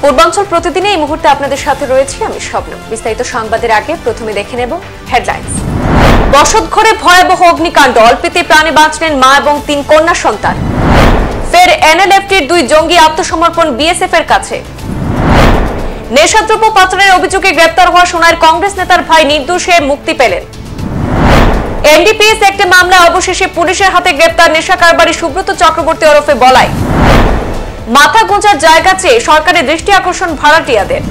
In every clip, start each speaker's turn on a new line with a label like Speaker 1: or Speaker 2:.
Speaker 1: পূর্বাঞ্চল প্রতিদিনে এই মুহূর্তে আপনাদের সাথে রয়েছি আমি শবনম। বিস্তারিত সংবাদের আগে প্রথমে দেখে নেব হেডলাইন্স। বসতঘরে ভয়াবহ অগ্নিকাণ্ড, অল্পেতে প্রাণে বাঁচলেন মা এবং 3 কন্যা সন্তান। ফের এনএলএফটির 2 জঙ্গি আত্মসমর্পণ বিএসএফ এর কাছে। নেশাদ্রব্য পাচারের অভিযোগে গ্রেপ্তার হওয়া সোনার কংগ্রেস নেতার ভাই নির্দোষে মুক্তি পেলেন। এনডিপিএস একটা মামলা অবশেষে পুলিশের হাতে গ্রেপ্তার নেশা কারবারি সুব্রত চক্রবর্তী ওরফে বলাই। মাথা গোঁজার জায়গা চেয়ে সরকারের দৃষ্টি আকর্ষণ ভাড়াটিয়াদের।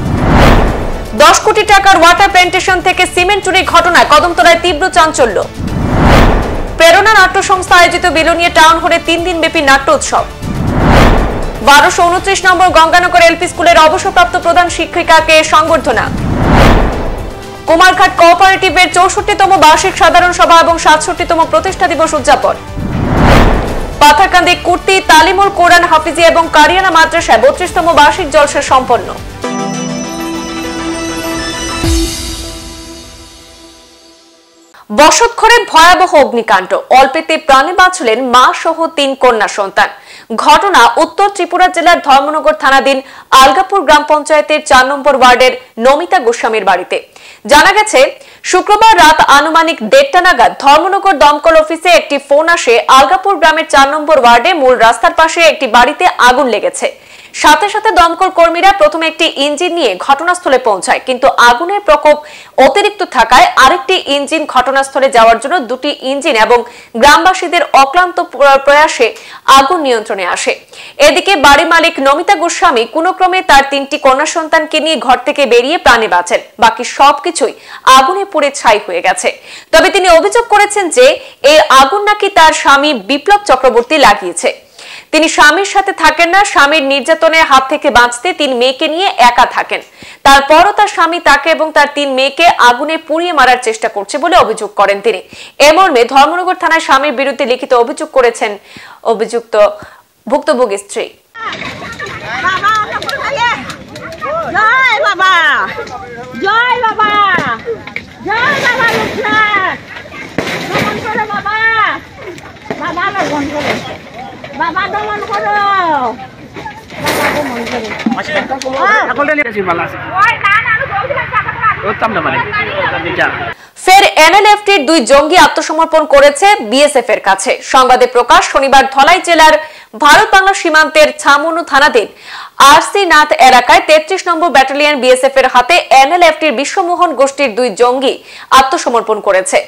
Speaker 1: 10 কোটি টাকার ওয়াটার প্ল্যান্টেশন থেকে সিমেন্ট চুরির ঘটনায় কদমতলায় তীব্র চাঞ্চল্য। প্রেরণা নাট্য সংস্থা আয়োজিত বিলোনিয়া টাউন হলে 3 দিন ব্যাপী নাট্য উৎসব। 1229 নম্বর গঙ্গানগর এলপি স্কুলের অবসরপ্রাপ্ত প্রধান শিক্ষিকাকে সংবর্ধনা। কুমারঘাট কোঅপারেটিভের 64তম বার্ষিক সাধারণ সভা এবং 67তম প্রতিষ্ঠা দিবস উদযাপন। পাথারকান্দি কুর্তি তালিমুল কোরআন হাফিজিয়া এবং কারিয়ানা মাদ্রাসায় 32তম বার্ষিক জলসা সম্পন্ন। বসতঘরে ভয়াবহ অগ্নিকাণ্ড, অল্পেতে প্রাণে বাঁচলেন মা সহ 3 কন্যা সন্তান। ঘটনা উত্তর ত্রিপুরা জেলার ধর্মনগর থানাধীন আলগাপুর গ্রাম পঞ্চায়েতের 4 নম্বর ওয়ার্ডের নমিতা গোস্বামীর বাড়িতে। জানা গেছে, শুক্রবার রাত আনুমানিক 1:30 নাগাদ ধর্মনগর দমকল অফিসে একটি ফোন আসে আলগাপুর গ্রামের 4 নম্বর ওয়ার্ডে মূল রাস্তার পাশে একটি বাড়িতে আগুন লেগেছে। সাথে সাথে দমকল কর্মীরা প্রথমে একটি ইঞ্জিন নিয়ে ঘটনাস্থলে পৌঁছায়, কিন্তু আগুনের প্রকোপ অতিরিক্ত থাকায় আরেকটি ইঞ্জিন ঘটনাস্থলে যাওয়ার জন্য 2টি ইঞ্জিন এবং গ্রামবাসীদের অক্লান্ত প্রয়াসে আগুন নিয়ন্ত্রণে আসে। এদিকে বাড়ি মালিক নমিতা গোস্বামী কোনক্রমে তার 3টি কন্যা সন্তানকে নিয়ে ঘর থেকে বেরিয়ে প্রাণে বাঁচেন। বাকি সবকিছুই আগুনে পুড়ে ছাই হয়ে গেছে। তবে তিনি অভিযোগ করেছেন যে এই আগুন নাকি তার স্বামী বিপ্লব চক্রবর্তী লাগিয়েছে। তিনি স্বামীর সাথে থাকেন না, স্বামীর নির্যাতনের হাত থেকে বাঁচতে 3 মেয়েকে নিয়ে একা থাকেন। তারপরও তার স্বামী তাকে এবং তার 3 মেয়েকে আগুনে পুড়িয়ে মারার চেষ্টা করছে বলে অভিযোগ করেন তিনি। এ মর্মে ধর্মনগর থানায় স্বামীর বিরুদ্ধে লিখিত অভিযোগ করেছেন অভিযুক্ত ভুক্তভোগী স্ত্রী। ফের এনএলএফটির 2 জঙ্গি আত্মসমর্পণ করেছে বিএসএফ এর কাছে। সংবাদে প্রকাশ শনিবার ধলাই জেলার ভারত বাংলা সীমান্তের ছামুনু থানাধীন আরসি নাথ এলাকায় 33 নম্বর ব্যাটালিয়ন বিএসএফ এর হাতে এনএলএফটির বিশ্বমোহন গোষ্ঠীর 2 জঙ্গি আত্মসমর্পণ করেছে।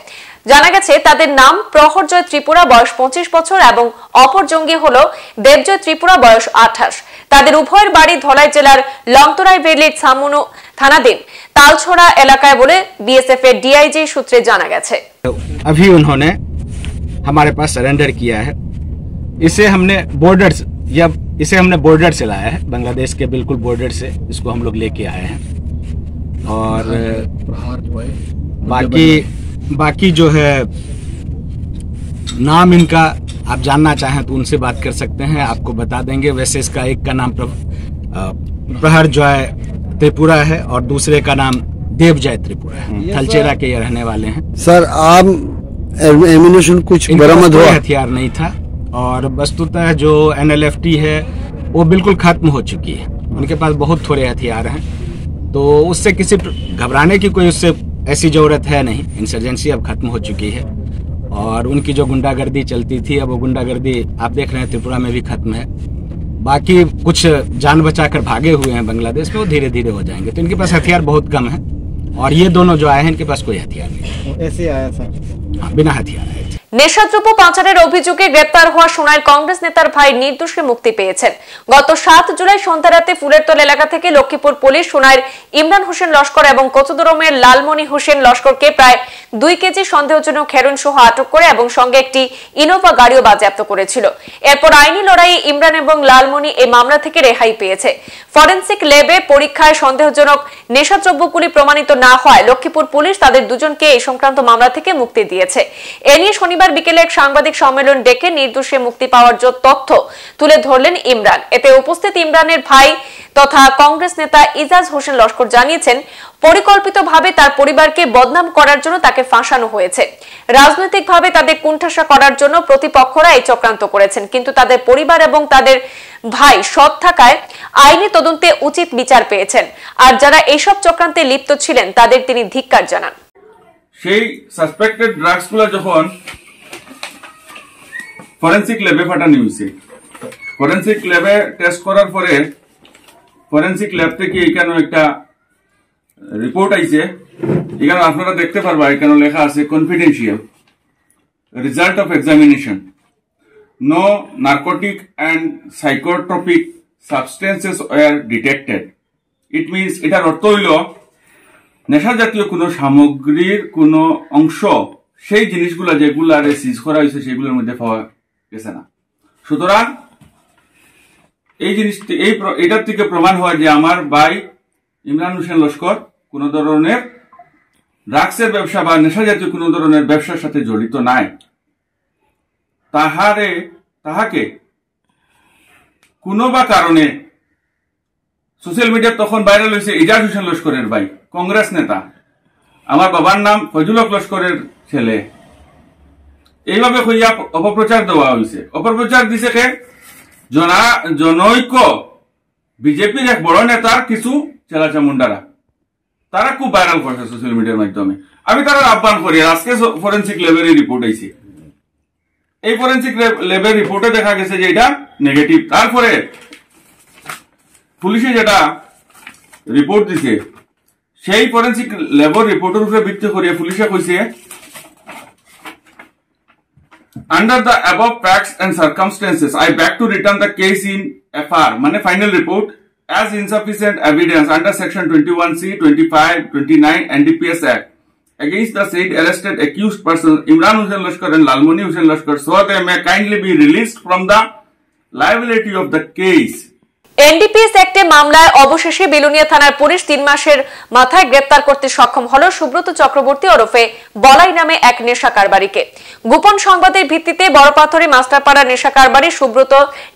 Speaker 1: জানা গেছে, তাদের নাম প্রহরজয় ত্রিপুরা, বয়স 25 বছর এবং অপর জঙ্গি হলো দেবজয় ত্রিপুরা, বয়স 28। তাদের উভয়ের বাড়ি ধলাই জেলার লংতরাই ভ্যালির ছামুনু থানাধীন तालछोड़ा इलाका बोले बीएसएफ के डीआईजी सूत्रे जाना गया है।
Speaker 2: अभी उन्होंने हमारे पास सरेंडर किया है। इसे हमने बॉर्डर से लाया है, बांग्लादेश के बिल्कुल बॉर्डर से इसको हम लोग लेके आए हैं। और बाकी जो है नाम इनका आप जानना चाहें तो उनसे बात कर सकते हैं, आपको बता देंगे। वैसे इसका एक का नाम प्रहर जॉय त्रिपुरा है और दूसरे का नाम देवजय त्रिपुरा है। थलचेरा के ये रहने वाले हैं।
Speaker 3: सर आप एमिनेशन कुछ बरामद हुआ?
Speaker 2: हथियार नहीं था और वस्तुतः जो एनएलएफटी है वो बिल्कुल खत्म हो चुकी है। उनके पास बहुत थोड़े हथियार हैं, तो उससे किसी घबराने की कोई उससे ऐसी जरूरत है नहीं। इंसर्जेंसी अब खत्म हो चुकी है और उनकी जो गुंडागर्दी चलती थी अब वो गुंडागर्दी आप देख रहे हैं त्रिपुरा में भी खत्म है। बाकी कुछ जान बचाकर भागे हुए हैं बांग्लादेश में, वो धीरे धीरे हो जाएंगे। तो इनके पास हथियार बहुत कम है और ये दोनों जो आए हैं इनके पास कोई हथियार नहीं।
Speaker 3: ऐसे आया सर?
Speaker 2: हाँ, बिना हथियार आए।
Speaker 1: নেশাদ্রব্য পাচারের অভিযোগে গ্রেপ্তার হওয়া সোনার কংগ্রেস নেতার ভাই নির্দোষে মুক্তি পেয়েছেন। গত 7 জুলাই সন্ধ্যা রাতে ফুলেরতল এলাকা থেকে লক্ষ্মীপুর পুলিশ সোনার ইমরান হোসেন লস্কর এবং কচুদরমের লালমণি হোসেন লস্করকে প্রায় 2 কেজি সন্দেহজনক হেরোইন সহ আটক করে এবং সঙ্গে একটি ইনোভা গাড়িও বাজেয়াপ্ত করেছিল। এরপর আইনি লড়াইয়ে ইমরান এবং লালমণি এই মামলা থেকে রেহাই পেয়েছে। ফরেনসিক ল্যাবে পরীক্ষায় সন্দেহজনক নেশাদ্রব্যগুলি প্রমাণিত না হয় লক্ষ্মীপুর পুলিশ তাদের দুজনকে এই সংক্রান্ত মামলা থেকে মুক্তি দিয়েছে। এ নিয়ে শনিবার বিকেলে এক সাংবাদিক সম্মেলন ডেকে নির্দোষে মুক্তি পাওয়ার তথ্য তুলে ধরলেন ইমরান। এতে উপস্থিত ইমরানের ভাই তথা কংগ্রেস নেতা ইজাজ হোসেন লস্কর জানিয়েছেন, পরিকল্পিতভাবে তার পরিবারকে বদনাম করার জন্য তাকে ফাঁসানো হয়েছে। রাজনৈতিকভাবে তাদের কুণ্ঠাসা করার জন্য প্রতিপক্ষরা এই চক্রান্ত করেছেন, কিন্তু তাদের পরিবার এবং তাদের ভাই সৎ থাকায় আইনি তদন্তে উচিত বিচার পেয়েছেন। আর যারা এইসব চক্রান্তে লিপ্ত ছিলেন তাদের তিনি ধিক্কার জানান।
Speaker 4: সেই সাসপেক্টেড ড্রাগসগুলো যখন ফরেনসিক ল্যাবে পাঠানো হয়েছে, ফরেনসিক ল্যাবে টেস্ট করার পরে ফরেনসিক ল্যাব থেকে এখানে একটা রিপোর্ট আইছে। এখানে আপনারা দেখতে পারবা, এখানে লেখা আছে confidential result of examination, no narcotic and psychotropic substances were detected. It means এটার অর্থ হইল নেশা জাতীয় কোনো সামগ্রীর কোনো অংশ সেই জিনিসগুলা যেগুলা সিজ করা হয়েছে সেগুলোর মধ্যে পাওয়া গেছে না। সুতরাং এই জিনিসটি এটার থেকে প্রমাণ হয় যে আমার ভাই ইমরান হোসেন লস্কর কোন ধরনের ড্রাগসের ব্যবসা বা নেশা জাতীয় কোন ধরনের ব্যবসার সাথে জড়িত নাই। তাহাকে কোনো বা কারণে সোশ্যাল মিডিয়া তখন ভাইরাল হয়েছে ইজাজ হোসেন লস্করের ভাই, কংগ্রেস নেতা, আমার বাবার নাম ফজলুল হক লস্করের ছেলে, এইভাবে হইয়া অপপ্রচার দেওয়া হয়েছে। অপপ্রচার দিছে কে? জনৈক বিজেপির এক বড় নেতার কিছু চেলাচামুন্ডারা, তারা খুব ভাইরাল করছে সোশ্যাল মিডিয়ার মাধ্যমে। আমি তারা আহ্বান করি, আজকে ফরেন্সিক ল্যাবের রিপোর্ট আইছে, এই ফরেন্সিক ল্যাবের রিপোর্টে দেখা গেছে যে এটা নেগেটিভ। তারপরে পুলিশে যেটা রিপোর্ট দিছে, সেই ফরেন্সিক ল্যাবের রিপোর্টের উপরে ভিত্তি করে পুলিশে কইছে, under the above facts and circumstances, I beg to return the case in FR, মানে final report, as insufficient evidence under section 21C, 25, 29 NDPS Act against the said arrested accused persons Imran Hussain Lashkar and Lalmoni Hussain Lashkar, so they may kindly be released from the liability of the case.
Speaker 1: NDPS অ্যাক্টে মামলায় অবশেষে বিলুনিয়া থানার police 3 মাসের মাথায় গ্রেপ্তার করতে সক্ষম হলো সুব্রত চক্রবর্তী ওরফে বলাই নামে এক নেশা কারবারিকে। গোপন সংবাদের ভিত্তিতে বড়পাথরে মাস্টারপাড়া নেশা কারবারি সুব্রত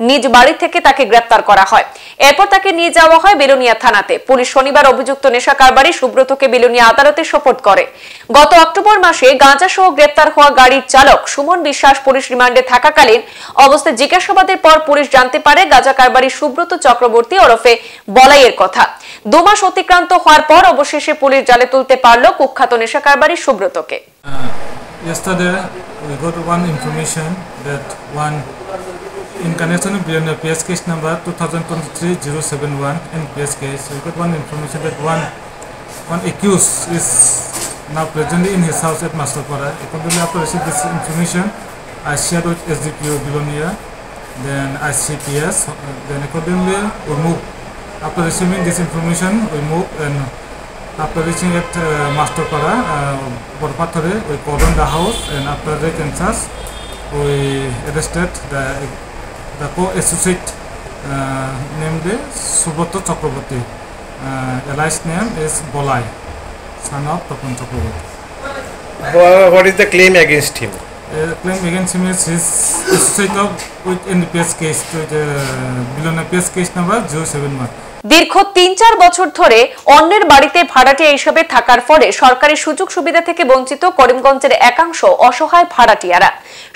Speaker 1: নিজ বাড়ি থেকে তাকে গ্রেপ্তার করা হয়। এরপর তাকে নিয়ে যাওয়া হয় বিলুনিয়া থানাতে। পুলিশ শনিবার অভিযুক্ত নেশা কারবারি সুব্রতকে বিলুনিয়া আদালতে সোপর্দ করে। গত অক্টোবর মাসে গাঁজা সহ গ্রেপ্তার হওয়া গাড়ির চালক সুমন বিশ্বাস পুলিশ রিমান্ডে থাকাকালীন অবস্থায় জিজ্ঞাসাবাদের পর পুলিশ জানতে পারে গাঁজা কারবারি সুব্রত চক্রবর্তী ওরফে বলাইয়ের কথা। 2 মাস অতিক্রান্ত হওয়ার পর অবশেষে পুলিশ জালে তুলতে পারল কুখ্যাত নেশা কারবারি সুব্রতকে।
Speaker 5: Yesterday we got one information that one in connection with the PS case number 2023-071 in PS case, we got one information that one accused is now presently in his house at Masterpara. Accordingly, after receiving this information, I shared with SDPO Bilonia, then ICPS, then accordingly we move. After receiving this information, we move, and after reaching at Masterpara, Borpathore, we cordoned the house, and after the census, we arrested the co-associate named Subroto Chakraborty. Alias name is Bolai, son of Topon Chakraborty.
Speaker 6: What is the claim against him?
Speaker 5: Claim against him is his associate of with NDPS case, Bilonia PS case number 071.
Speaker 1: দীর্ঘ 3-4 বছর ধরে অন্যের বাড়িতে ভাড়াটিয়া হিসেবে থাকার ফলে সরকারি সুযোগ সুবিধা থেকে বঞ্চিত করিমগঞ্জের একাংশ অসহায় ভাড়াটিয়ারা।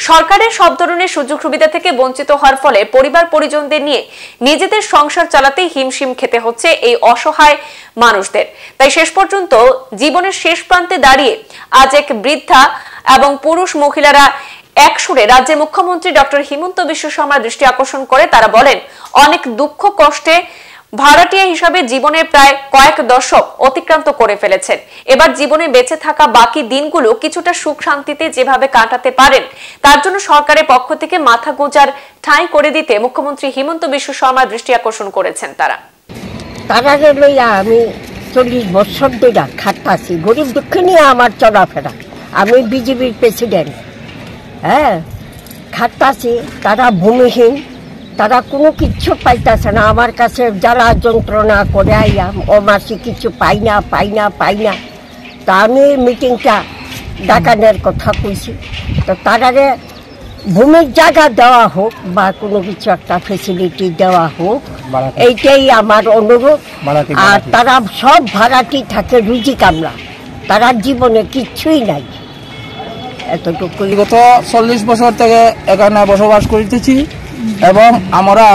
Speaker 1: সরকারের সব ধরনের সুযোগ সুবিধা থেকে বঞ্চিত হওয়ার ফলে পরিবার পরিজনদের নিয়ে নিজেদের সংসার চালাতে হিমশিম খেতে হচ্ছে এই অসহায় মানুষদের। তাই শেষ পর্যন্ত জীবনের শেষ প্রান্তে দাঁড়িয়ে আজ এক বৃদ্ধা এবং পুরুষ মহিলারা একসুরে রাজ্যের মুখ্যমন্ত্রী ডক্টর হিমন্ত বিশ্ব শর্মার দৃষ্টি আকর্ষণ করে তারা বলেন, অনেক দুঃখ কষ্টে ভাড়াটিয়া হিসাবে জীবনের প্রায় কয়েক দশক অতিক্রান্ত করে ফেলেছেন। এবার জীবনে বেঁচে থাকা বাকি দিনগুলো কিছুটা সুখ শান্তিতে যেভাবে কাটাতে পারেন তার জন্য সরকারের পক্ষ থেকে মাথা গোঁজার ঠাঁই করে দিতে মুখ্যমন্ত্রী হিমন্ত বিশ্ব শর্মার দৃষ্টি আকর্ষণ করেছেন তারা।
Speaker 7: তারাকে লইয়া আমি 40 বছর ধরে খাটতাছি, গরিব দুঃখী নিয়ে আমার চলাফেরা। আমি বিজেপির প্রেসিডেন্ট, খাটতাছি। তারা ভূমিহীন, তারা কোনো কিচ্ছু পাইতেছে না। আমার কাছে জ্বালা যন্ত্রণা করে আইয়া ও মাসে কিছু পাই না। তা আমি মিটিংটা ডাকানের কথা কইছি, তো তারারে ভূমির জায়গা দেওয়া হোক বা কোনো কিছু একটা ফেসিলিটি দেওয়া হোক, এইটাই আমার অনুরোধ। আর তারা সব ভাড়াটি থাকে রুজি কামলা, তারা জীবনে কিচ্ছুই নাই। এতটুকু
Speaker 8: গত 40 বছর থেকে এখানে বসবাস করিতেছি এবং আমরা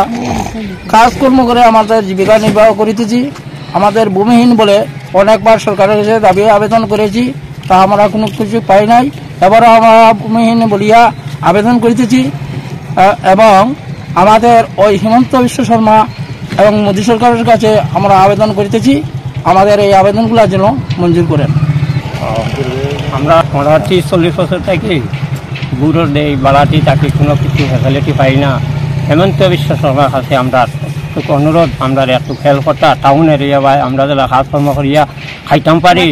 Speaker 8: কাজকর্ম করে আমাদের জীবিকা নির্বাহ করিতেছি। আমাদের ভূমিহীন বলে অনেকবার সরকারের কাছে দাবি আবেদন করেছি, তা আমরা কোনো কিছু পাই নাই। এবারও আমরা ভূমিহীন বলিয়া আবেদন করিতেছি এবং আমাদের ওই হিমন্ত বিশ্ব শর্মা এবং মোদী সরকারের কাছে আমরা আবেদন করিতেছি আমাদের এই আবেদনগুলো যেন মঞ্জুর করেন।
Speaker 9: আমরা মোটামুটি 40 বছর থেকে বুড়োর দেই বাড়াটি তাকে কোনো কিছু ফ্যাসিলিটি পাই না। হেমন্ত বিশ্ব শর্মার কাছে আমরা অনুরোধ, আমরা একটু খেয়াল করতা টাউন এরিয়া বা আমরা যারা কাজকর্ম করিয়া খাইতাম পারি,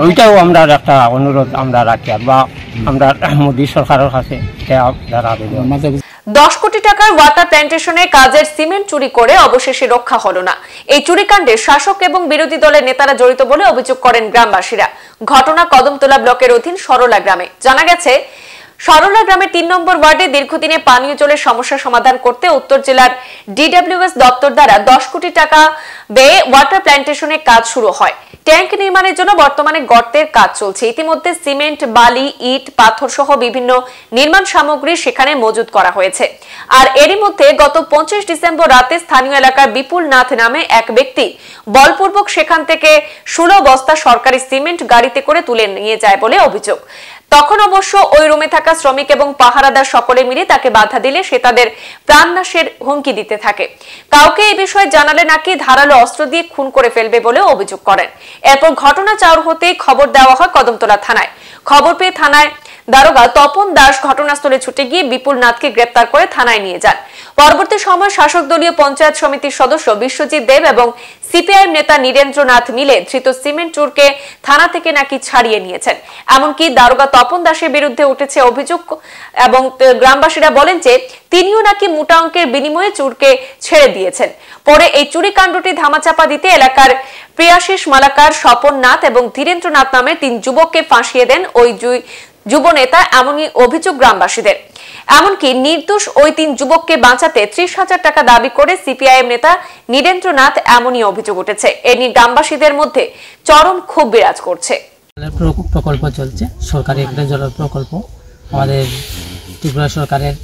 Speaker 9: ওইটাও আমরা একটা অনুরোধ আমরা রাখি বা আমরা মোদী সরকারের কাছে আবেদন।
Speaker 1: 10 কোটি টাকার ওয়াটার প্ল্যান্টেশনে কাজের সিমেন্ট চুরি করে অবশেষে রক্ষা হলো না। এই চুরিকাণ্ডে শাসক এবং বিরোধী দলের নেতারা জড়িত বলে অভিযোগ করেন গ্রামবাসীরা। ঘটনা কদমতলা ব্লকের অধীন সরলা গ্রামে। জানা গেছে, সরলা গ্রামের 3 নম্বর ওয়ার্ডে দীর্ঘদিনে পানীয় জলের সমস্যা সমাধান করতে উত্তর জেলার ডিডব্লিউএস দপ্তর দ্বারা 10 কোটি টাকা ব্যয়ে ওয়াটার প্ল্যান্টেশনের কাজ শুরু হয়। ট্যাঙ্ক নির্মাণের জন্য বর্তমানে গর্তের কাজ চলছে। ইতিমধ্যে সিমেন্ট, বালি, ইট, পাথর সহ বিভিন্ন নির্মাণ সামগ্রী সেখানে মজুত করা হয়েছে। আর এরই মধ্যে গত 25 ডিসেম্বর রাতে স্থানীয় এলাকার বিপুল নাথ নামে এক ব্যক্তি বলপূর্বক সেখান থেকে 16 বস্তা সরকারি সিমেন্ট গাড়িতে করে তুলে নিয়ে যায় বলে অভিযোগ। তখন অবশ্য ওই রুমে থাকা শ্রমিক এবং পাহারাদার সকলে মিলে তাকে বাধা দিলে সে তাদের প্রাণনাশের হুমকি দিতে থাকে। কাউকে এই বিষয়ে জানালে নাকি ধারালো অস্ত্র দিয়ে খুন করে ফেলবে বলে অভিযোগ করেন। এরপর ঘটনা চাউর হতেই খবর দেওয়া হয় কদমতলা থানায়। খবর পেয়ে থানায় দারোগা তপন দাস ঘটনাস্থলে ছুটে গিয়ে বিপুল নাথকে গ্রেপ্তার করে থানায় নিয়ে যান। পরবর্তী সময় শাসক দলীয় পঞ্চায়েত সমিতির সদস্য বিশ্বজিৎ দেব এবং সিপিআইএম নেতা নীরেন্দ্রনাথ মিলে ধৃত সিমেন্ট চোরকে থানা থেকে নাকি ছাড়িয়ে নিয়েছেন। এমনকি দারোগা তপন দাসের বিরুদ্ধে উঠেছে অভিযোগ এবং গ্রামবাসীরা বলেন যে তিনিও নাকি মোটা অঙ্কের বিনিময়ে চোরকে ছেড়ে দিয়েছেন। পরে এই চুরিকাণ্ডটি ধামাচাপা দিতে এলাকার প্রিয়াশিস মালাকার, স্বপন নাথ এবং ধীরেন্দ্রনাথ নামে 3 যুবককে ফাঁসিয়ে দেন ওই যুব নেতা, এমনই অভিযোগ গ্রামবাসীদের। এমনকি নির্দোষ ওই 3 যুবককে বাঁচাতে 30,000 টাকা দাবি করে সিপিআইএম নেতা নীরেন্দ্রনাথ, এমনই অভিযোগ উঠেছে। এ নিয়ে গ্রামবাসীদের মধ্যে চরম ক্ষোভ বিরাজ করছে।
Speaker 10: প্রকল্প চলছে, সরকারি একটা জলের প্রকল্প, আমাদের ত্রিপুরা সরকারের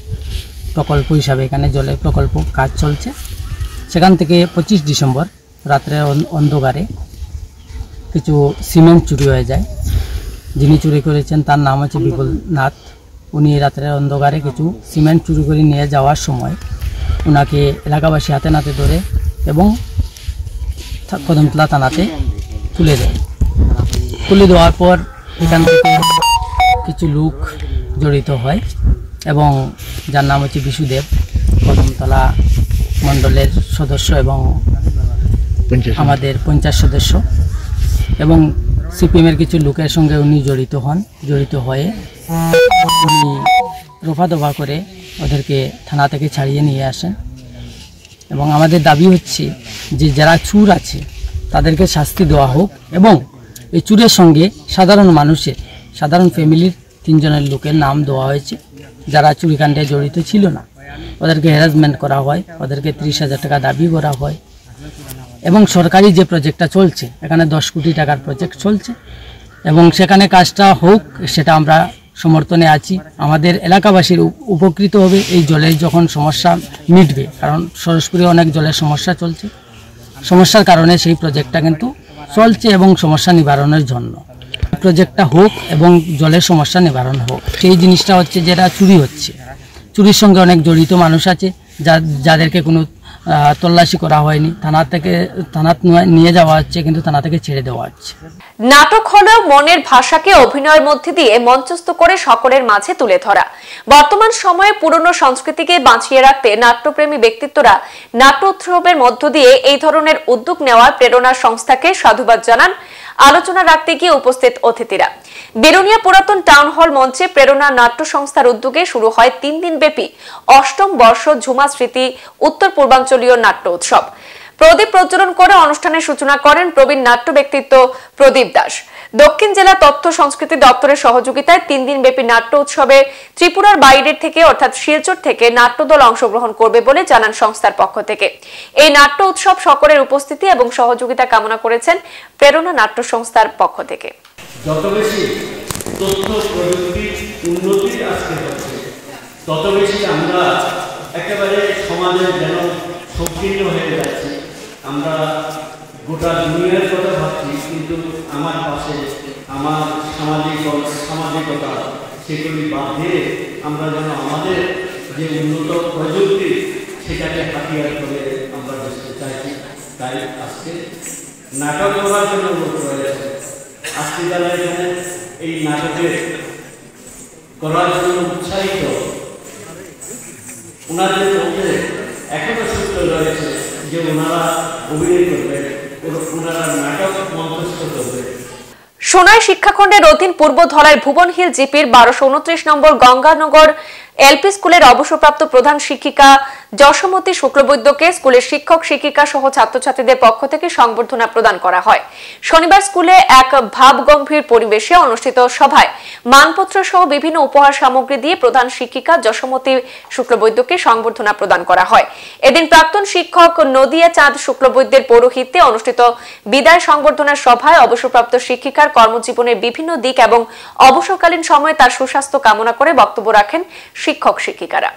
Speaker 10: প্রকল্প হিসাবে এখানে জলের প্রকল্প কাজ চলছে। সেখান থেকে 25 ডিসেম্বর রাত্রে অন্ধকারে কিছু সিমেন্ট চুরি হয়ে যায়। যিনি চুরি করেছেন তার নাম হচ্ছে বিপুল নাথ। উনি রাত্রের অন্ধকারে কিছু সিমেন্ট চুরি করে নিয়ে যাওয়ার সময় ওনাকে এলাকাবাসী হাতে নাতে ধরে এবং কদমতলা থানাতে তুলে দেয়। তুলে দেওয়ার পর এখান থেকে কিছু লোক জড়িত হয় এবং যার নাম হচ্ছে বিশুদেব, কদমতলা মণ্ডলের সদস্য এবং আমাদের পঞ্চায়েত সদস্য, এবং সিপিএমের কিছু লোকের সঙ্গে উনি জড়িত হয়ে উনি রফাদফা করে ওদেরকে থানা থেকে ছাড়িয়ে নিয়ে আসেন। এবং আমাদের দাবি হচ্ছে যে যারা চোর আছে তাদেরকে শাস্তি দেওয়া হোক এবং এই চোরের সঙ্গে সাধারণ ফ্যামিলির 3 জনের লোকের নাম দেওয়া হয়েছে যারা চুরিকাণ্ডে জড়িত ছিল না। ওদেরকে হ্যারাসমেন্ট করা হয়, ওদেরকে 30,000 টাকা দাবি করা হয়। এবং সরকারি যে প্রজেক্টটা চলছে, এখানে 10 কোটি টাকার প্রজেক্ট চলছে এবং সেখানে কাজটা হোক, সেটা আমরা সমর্থনে আছি। আমাদের এলাকাবাসীর উপকৃত হবে এই জলের যখন সমস্যা মিটবে, কারণ সরস্পুরে অনেক জলের সমস্যা চলছে। সমস্যার কারণে সেই প্রজেক্টটা কিন্তু চলছে এবং সমস্যা নিবারণের জন্য প্রজেক্টটা হোক এবং জলের সমস্যা নিবারণ হোক। সেই জিনিসটা হচ্ছে যেটা চুরি হচ্ছে, চুরির সঙ্গে অনেক জড়িত মানুষ আছে যাদেরকে কোনো তল্লাশি করা হয়নি, থানা নিয়ে যাওয়া হচ্ছে কিন্তু থানা থেকে ছেড়ে দেওয়া হচ্ছে।
Speaker 1: নাটক হলেও মনের ভাষাকে অভিনয়ের মধ্যে দিয়ে মঞ্চস্থ করে সকলের মাঝে তুলে ধরা। বর্তমান সময়ে পুরনো সংস্কৃতিকে বাঁচিয়ে রাখতে নাট্যপ্রেমী ব্যক্তিত্বরা নাট্য উৎসবের মধ্য দিয়ে এই ধরনের উদ্যোগ নেওয়ার প্রেরণার সংস্থাকে সাধুবাদ জানান আলোচনা রাখতে গিয়ে উপস্থিত অতিথিরা। বেরোনিয়া পুরাতন টাউন হল মঞ্চে প্রেরণা নাট্য সংস্থার উদ্যোগে শুরু হয় 3 দিন ব্যাপী 8ম বর্ষ ঝুমা স্মৃতি উত্তর পূর্বাঞ্চলীয় নাট্য উৎসব। প্রদীপ প্রজ্বলন করে অনুষ্ঠানের সূচনা করেন প্রবীণ নাট্য ব্যক্তিত্ব প্রদীপ দাস। দক্ষিণ জেলা তথ্য সংস্কৃতি দপ্তরের সহযোগিতায় 3 দিন ব্যাপী নাট্য উৎসবে ত্রিপুরার বাইরের থেকে অর্থাৎ শিলচর থেকে নাট্যদল অংশগ্রহণ করবে বলে জানান সংস্থার পক্ষ থেকে। এই নাট্য উৎসব সকলের উপস্থিতি এবং সহযোগিতা কামনা করেছেন প্রেরণা নাট্য সংস্থার পক্ষ থেকে।
Speaker 11: যত বেশি তথ্য প্রযুক্তির উন্নতি আজকে হচ্ছে, তত বেশি আমরা একেবারে সমাজের যেন সংকীর্ণ হয়ে যাচ্ছি। আমরা গোটা দুনিয়ার কথা ভাবছি, কিন্তু আমার পাশে আমার সামাজিকতা সেগুলি বাদ দিয়ে আমরা যেন আমাদের যে উন্নত প্রযুক্তি সেটাকে হাতিয়ার করে আমরা বুঝতে চাইছি। তাই আজকে নাটক করার জন্য অনুরোধ রয়েছে। আজকে যারা এখানে এই নাটকের করার জন্য উৎসাহিত, ওনাদের মধ্যে এখনো সূত্র রয়েছে যে ওনারা অভিনয় করবে, ওনারা নাটক মঞ্চস্থ করবে।
Speaker 1: সোনাই শিক্ষাখণ্ডের অধীন পূর্ব ধলাই ভুবন হিল জিপির 1229 নম্বর গঙ্গানগর এলপি স্কুলের অবসরপ্রাপ্ত প্রধান শিক্ষিকা যশোমতী শুক্লবৈদ্যকে স্কুলের শিক্ষক শিক্ষিকা সহ ছাত্রছাত্রীদের পক্ষ থেকে সংবর্ধনা প্রদান করা হয়। শনিবার স্কুলে এক ভাবগম্ভীর পরিবেশে অনুষ্ঠিত সভায় মানপত্র সহ বিভিন্ন উপহার সামগ্রী দিয়ে প্রধান শিক্ষিকা যশোমতী শুক্লবৈদ্যকে সংবর্ধনা প্রদান করা হয়। এদিন প্রাক্তন শিক্ষক নদিয়া চাঁদ শুক্লবৈদ্যের পৌরোহিত্যে অনুষ্ঠিত বিদায় সংবর্ধনা সভায় অবসরপ্রাপ্ত শিক্ষিকার কর্মজীবনের বিভিন্ন দিক এবং অবসরকালীন সময়ে তার সুস্বাস্থ্য কামনা করে বক্তব্য রাখেন শিক্ষক শিক্ষিকারা।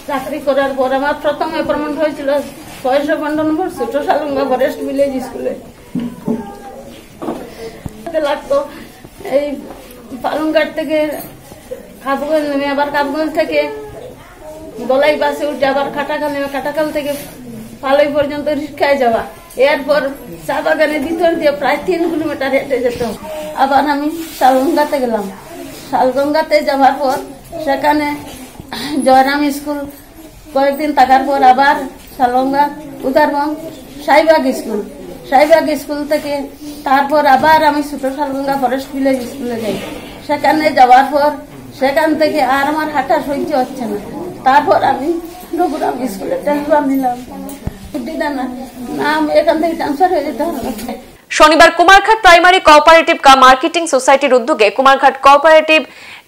Speaker 12: চাকরি করার পর আমার প্রথম অ্যাপয়েন্টমেন্ট হয়েছিল 652 নম্বর ছোট সালুঙ্গা ফরেস্ট ভিলেজ স্কুলে। লাগতো এই পালুঙ্গার থেকে কাবগঞ্জ নেমে আবার কাবগঞ্জ থেকে দলাই বাসে উঠে আবার কাটাখাল নেমে কাটাখাল থেকে পালই পর্যন্ত রিক্সায় যাওয়া, এরপর চা বাগানের ভিতর দিয়ে প্রায় 3 কিলোমিটার হেঁটে যেত। আবার আমি শালগঙ্গাতে গেলাম। শালগঙ্গাতে যাওয়ার পর সেখানে জয়রাম স্কুল কয়েকদিন থাকার পর আবার শালগঙ্গা উদারবন শাহবাগ স্কুল থেকে তারপর আবার আমি ছোট শালগঙ্গা ফরেস্ট ভিলেজ স্কুলে যাই। সেখানে যাওয়ার পর সেখান থেকে আর আমার হাঁটা সহ্য হচ্ছে না। তারপর আমি রঘুরাম স্কুলে ট্রান্সফার নিলাম। নাম এখান থেকে ট্রান্সফার হয়ে যেতে হবে।
Speaker 1: শনিবার কুমারঘাট প্রাইমারি কোঅপারেটিভ মার্কেটিং সোসাইটির উদ্যোগে কুমারঘাট কোঅপারেটিভ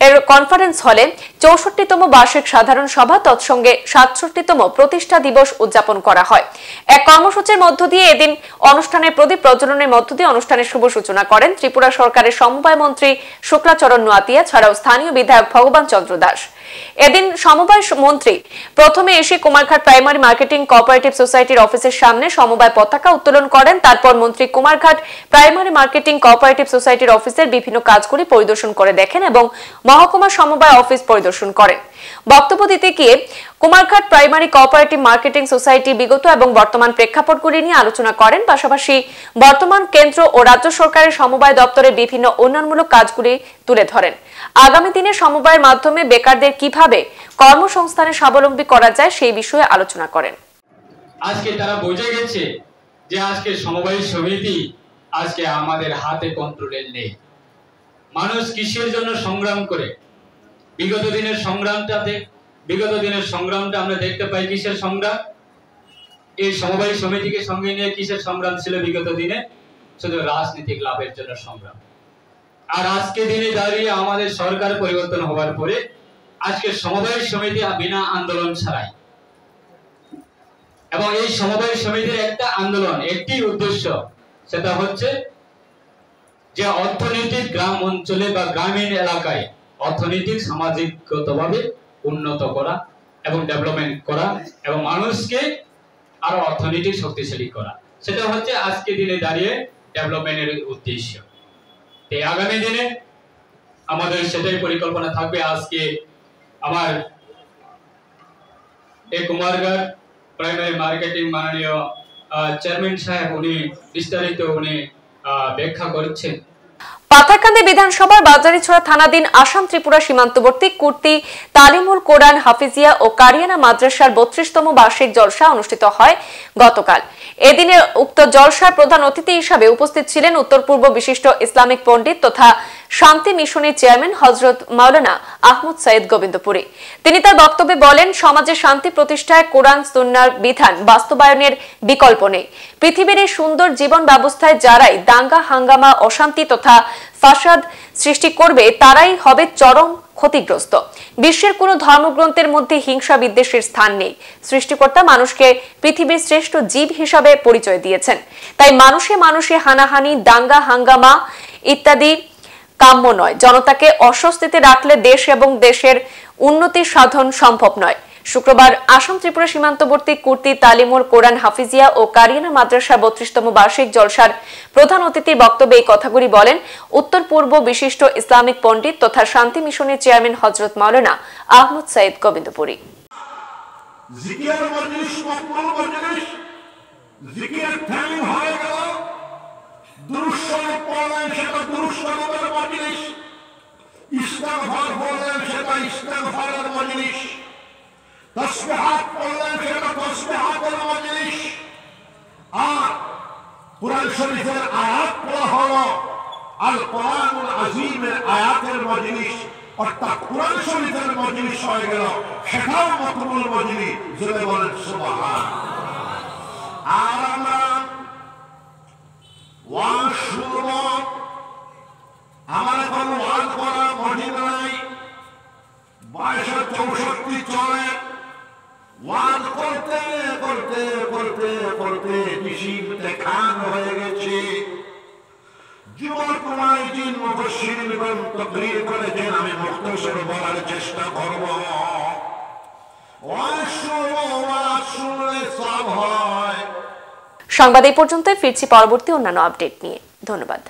Speaker 1: এর কনফারেন্স হলে 64তম বার্ষিক সাধারণ সভা তৎসঙ্গে 67তম প্রতিষ্ঠা দিবস উদযাপন করা হয়। এক কর্মসূচির মধ্য দিয়ে এদিন অনুষ্ঠানের প্রদীপ প্রজ্বলনের মধ্য দিয়ে অনুষ্ঠানের শুভ সূচনা করেন ত্রিপুরা সরকারের সমবায় মন্ত্রী শুক্লাচরণ নোয়াতিয়া ছাড়াও স্থানীয় বিধায়ক ভগবান চন্দ্র দাস। এদিন সমবায় মন্ত্রী প্রথমে এসে কুমারঘাট প্রাইমারি মার্কেটিং কোঅপারেটিভ সোসাইটির অফিসের সামনে সমবায় পতাকা উত্তোলন করেন। তারপর মন্ত্রী কুমারঘাট প্রাইমারি মার্কেটিং কোঅপারেটিভ সোসাইটির অফিসের বিভিন্ন কাজগুলি পরিদর্শন করে দেখেন এবং মহকুমা সমবায় অফিস পরিদর্শন করেন। বক্তব্য দিতে গিয়ে Kumarghat primary cooperative marketing society বিগত এবং বর্তমান প্রেক্ষাপটগুলি নিয়ে আলোচনা করেন। পাশাপাশি বর্তমান কেন্দ্র ও রাজ্য সরকারের সমবায় দপ্তরের বিভিন্ন উন্নয়নমূলক কাজগুলি তুলে ধরেন। আগামী দিনে সমবায়ের মাধ্যমে বেকারদের কিভাবে কর্মসংস্থানে স্বাবলম্বী করা যায় সেই বিষয়ে আলোচনা করেন।
Speaker 13: আজকে তারা বুঝে গেছে যে আজকে সমবায় সমিতি আজকে আমাদের হাতে কন্ট্রোলে নেই। মানুষ কিসের জন্য সংগ্রাম করে, বিগত দিনের সংগ্রামটা আমরা দেখতে পাই। কিসের সংগ্রাম? এই সমবায় সমিতিকে সঙ্গে নিয়ে কিসের সংগ্রাম ছিল বিগত দিনে? শুধু রাজনৈতিক লাভের জন্য সংগ্রাম। আর আজকে দিনে দাঁড়িয়ে আমাদের সরকার পরিবর্তন হওয়ার পরে আজকে সমবায় সমিতি বিনা আন্দোলন ছাড়াই, এবং এই সমবায় সমিতির একটা আন্দোলন, একটি উদ্দেশ্য, সেটা হচ্ছে যে অর্থনৈতিক গ্রাম অঞ্চলে বা গ্রামীণ এলাকায় অর্থনৈতিক সামাজিকগতভাবে উন্নত করা এবং ডেভেলপমেন্ট করা এবং মানুষকে আরো অর্থনৈতিক শক্তিশালী করা, সেটা হচ্ছে আজকে দিনে দাঁড়িয়ে ডেভেলপমেন্টের উদ্দেশ্য। এই আগামী দিনে আমাদের সেটাই পরিকল্পনা থাকবে। আজকে আমার এই কুমারঘাট প্রাইমারি মার্কেটিং মাননীয় চেয়ারম্যান সাহেব উনি বিস্তারিত ব্যাখ্যা করছেন।
Speaker 1: পাথারকান্দি বিধানসভার বাজারিছড়া থানাধীন আসাম ত্রিপুরা সীমান্তবর্তী কুর্তি তালিমুল কোরআন হাফিজিয়া ও কারিয়ানা মাদ্রাসার 32তম বার্ষিক জলসা অনুষ্ঠিত হয় গতকাল। এদিনে উক্ত জলসার প্রধান অতিথি হিসাবে উপস্থিত ছিলেন উত্তর পূর্ব বিশিষ্ট ইসলামিক পণ্ডিত তথা শান্তি মিশনের চেয়ারম্যান হযরত মাওলানা আহমদ সাইদ গোবিন্দপুরী। তিনি তার বক্তব্যে বলেন, সমাজে শান্তি প্রতিষ্ঠায় কোরআন সুন্নাহর বিধান বাস্তবায়নের বিকল্প নেই। পৃথিবীর এই সুন্দর জীবন ব্যবস্থায় যারাই দাঙ্গা হাঙ্গামা অশান্তি তথা ফাসাদ সৃষ্টি করবে তারাই হবে চরম ক্ষতিগ্রস্ত। বিশ্বের কোন ধর্মগ্রন্থের মধ্যে হিংসা বিদ্বেষের স্থান নেই। সৃষ্টিকর্তা মানুষকে পৃথিবীর শ্রেষ্ঠ জীব হিসাবে পরিচয় দিয়েছেন। তাই মানুষে মানুষে হানাহানি দাঙ্গা হাঙ্গামা ইত্যাদি কাম্য নয়। জনতাকে অস্বস্তিতে রাখলে দেশ এবং দেশের উন্নতি সাধন সম্ভব নয়। শুক্রবার আসাম ত্রিপুরা সীমান্তবর্তী কুর্তি তালিমুল কোরআন হাফিজিয়া ও কারিয়ানা মাদ্রাসা 32তম বার্ষিক জলসার প্রধান অতিথির বক্তব্যে এই কথাগুলি বলেন উত্তর পূর্ব বিশিষ্ট ইসলামিক পণ্ডিত তথা শান্তি মিশনের চেয়ারম্যান হযরত মাওলানা আহমদ সাইদ গোবিন্দপুরী।
Speaker 14: তসবিহাত পড়লেন সেটা তসবিহাতের মজলিস, আর কুরআন শরীফের আয়াত পড়া হলো আল কোরআনুল আযীমের আয়াতের মজলিস, অর্থাৎ কুরআন শরীফের মজলিস হয়ে গেল, সেটাও মতবুল মজলিস। জোরে বলেন সুবহান। আর আমরা ওয়াজ শুনব, আমার এখন ওয়াজ করা মজিদ নাই, 2264 চলে। ওয়াজ করতে করতে করতে করতে কৃষিতে খান হয়ে গেছে। জীবন কুমার জিন মুফাসসির এবং তাকরীর করেছেন, আমি মুখতাসর বলার চেষ্টা করব। ওয়াজ শুনলে সব হয়।
Speaker 1: সংবাদ এই পর্যন্তই, ফিরছি পরবর্তী অন্যান্য আপডেট নিয়ে। ধন্যবাদ।